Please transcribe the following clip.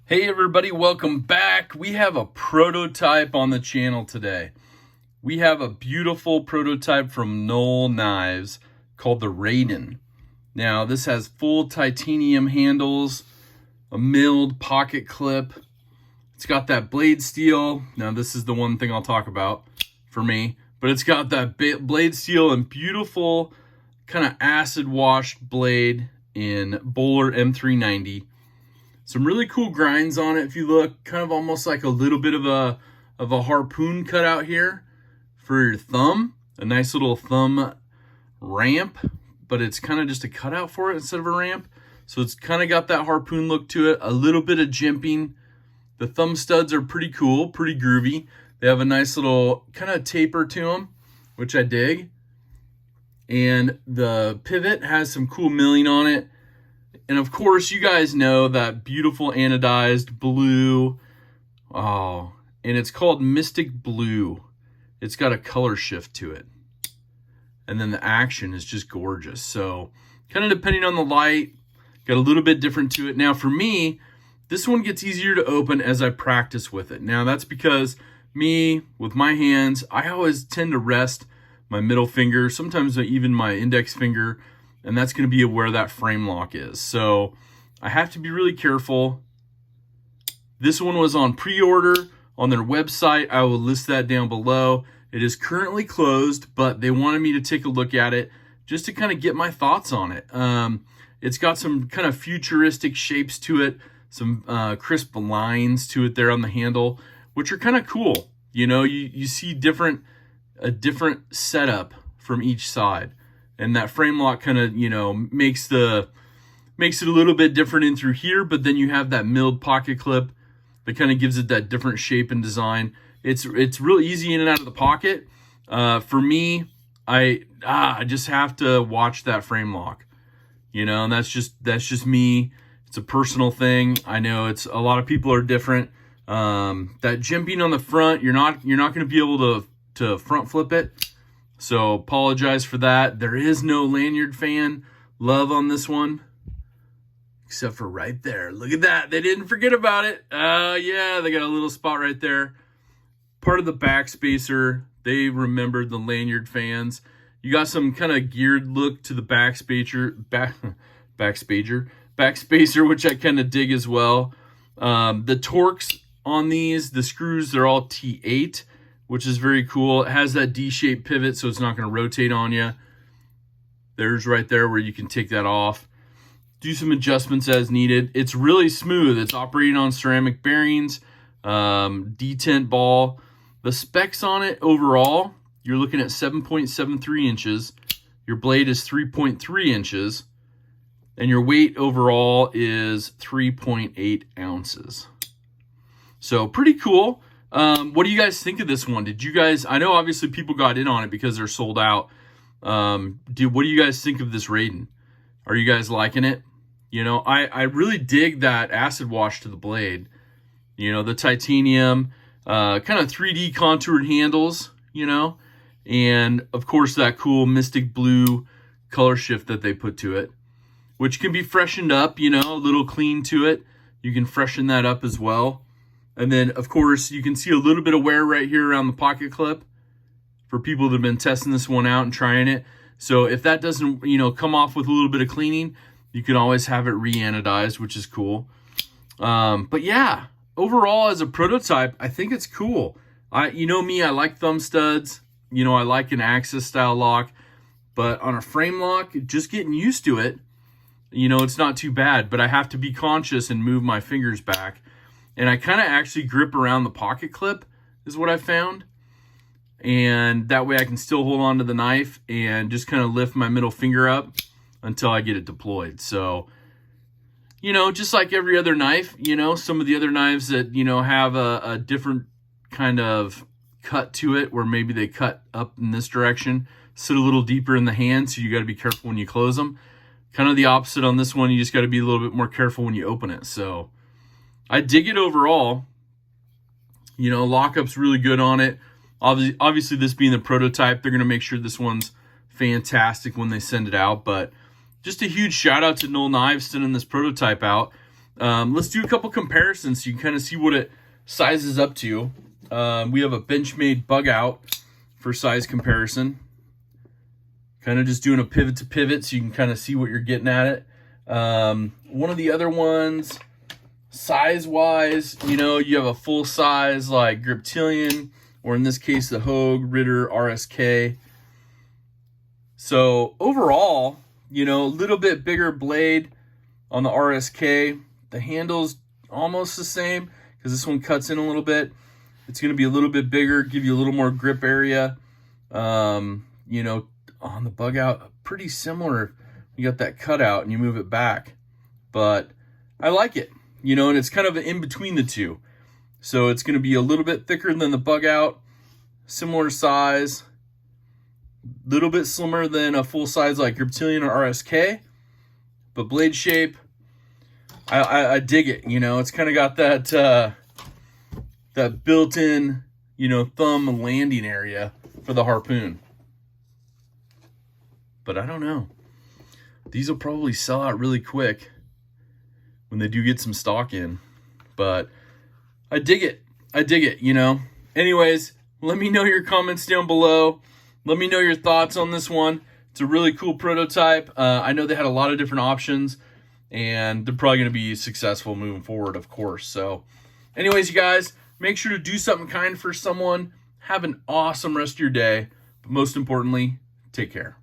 Hey everybody, welcome back. We have a prototype on the channel today. We have a beautiful prototype from Null Knives called the Raiden. Now this has full titanium handles, a milled pocket clip. It's got that blade steel. Now this is the one thing I'll talk about for me, but it's got that blade steel and beautiful kind of acid washed blade in Bowler M390. Some really cool grinds on it. If you look, kind of almost like a little bit of a harpoon cut out here for your thumb. A nice little thumb ramp, but it's kind of just a cutout for it instead of a ramp. So it's kind of got that harpoon look to it. A little bit of jimping. The thumb studs are pretty cool, pretty groovy. They have a nice little kind of taper to them, which I dig. And the pivot has some cool milling on it. And of course, you guys know that beautiful anodized blue. Oh, and it's called Mystic Blue. It's got a color shift to it. And then the action is just gorgeous. So kind of depending on the light, got a little bit different to it. Now for me, this one gets easier to open as I practice with it. Now that's because me, with my hands, I always tend to rest my middle finger, sometimes even my index finger, and that's going to be where that frame lock is. So I have to be really careful. This one was on pre-order on their website. I will list that down below. It is currently closed, but they wanted me to take a look at it just to kind of get my thoughts on it. It's got some kind of futuristic shapes to it, some crisp lines to it there on the handle, which are kind of cool. You know, you see a different setup from each side. And that frame lock kind of, you know, makes it a little bit different in through here, but then you have that milled pocket clip that kind of gives it that different shape and design. It's real easy in and out of the pocket. For me, I just have to watch that frame lock, you know, and that's just me. It's a personal thing. I know it's a lot of people are different. That jimping on the front, you're not going to be able to front flip it. So apologize for that. There is no lanyard fan love on this one, except for right there. Look at that. They didn't forget about it. Yeah, they got a little spot right there. Part of the back spacer. They remembered the lanyard fans. You got some kind of geared look to the back spacer, which I kind of dig as well. The torques on these, the screws, they're all T8. Which is very cool. It has that D-shaped pivot, so it's not going to rotate on you. There's right there where you can take that off. Do some adjustments as needed. It's really smooth. It's operating on ceramic bearings, detent ball. The specs on it overall, you're looking at 7.73 inches. Your blade is 3.3 inches. And your weight overall is 3.8 ounces. So pretty cool. What do you guys think of this one? Did you guys, I know obviously people got in on it because they're sold out. What do you guys think of this Raiden? Are you guys liking it? You know, I really dig that acid wash to the blade. You know, the titanium, kind of 3D contoured handles, you know, and of course that cool Mystic Blue color shift that they put to it, which can be freshened up, you know, a little clean to it. You can freshen that up as well. And then, of course, you can see a little bit of wear right here around the pocket clip for people that have been testing this one out and trying it. So if that doesn't, you know, come off with a little bit of cleaning, you can always have it re-anodized, which is cool. But yeah, overall as a prototype, I think it's cool. You know me, I like thumb studs. You know, I like an Axis style lock. But on a frame lock, just getting used to it, you know, it's not too bad. But I have to be conscious and move my fingers back. And I kind of actually grip around the pocket clip is what I found. And that way I can still hold on to the knife and just kind of lift my middle finger up until I get it deployed. So, you know, just like every other knife, you know, some of the other knives that, you know, have a different kind of cut to it where maybe they cut up in this direction, sit a little deeper in the hand. So you got to be careful when you close them. Kind of the opposite on this one. You just got to be a little bit more careful when you open it. So I dig it overall. You know, lockup's really good on it. Obviously, this being the prototype, they're going to make sure this one's fantastic when they send it out. But just a huge shout out to Null Knives sending this prototype out. Let's do a couple comparisons so you can kind of see what it sizes up to. We have a Benchmade bug out for size comparison. Kind of just doing a pivot to pivot so you can kind of see what you're getting at it. One of the other ones, size-wise, you know, you have a full-size like Griptilian, or in this case, the Hogue Ritter RSK. So overall, you know, a little bit bigger blade on the RSK. The handle's almost the same because this one cuts in a little bit. It's going to be a little bit bigger, give you a little more grip area. You know, on the bug out, pretty similar. You got that cutout and you move it back. But I like it, you know, and it's kind of in between the two. So it's going to be a little bit thicker than the bug out, similar size, little bit slimmer than a full size like Griptilian or RSK, but blade shape, I dig it. You know, it's kind of got that that built-in, you know, thumb landing area for the harpoon. But I don't know. These will probably sell out really quick when they do get some stock in. But I dig it. I dig it, you know. Anyways, let me know your comments down below. Let me know your thoughts on this one. It's a really cool prototype. I know they had a lot of different options, and they're probably going to be successful moving forward, of course. So anyways, you guys, make sure to do something kind for someone. Have an awesome rest of your day. But most importantly, take care.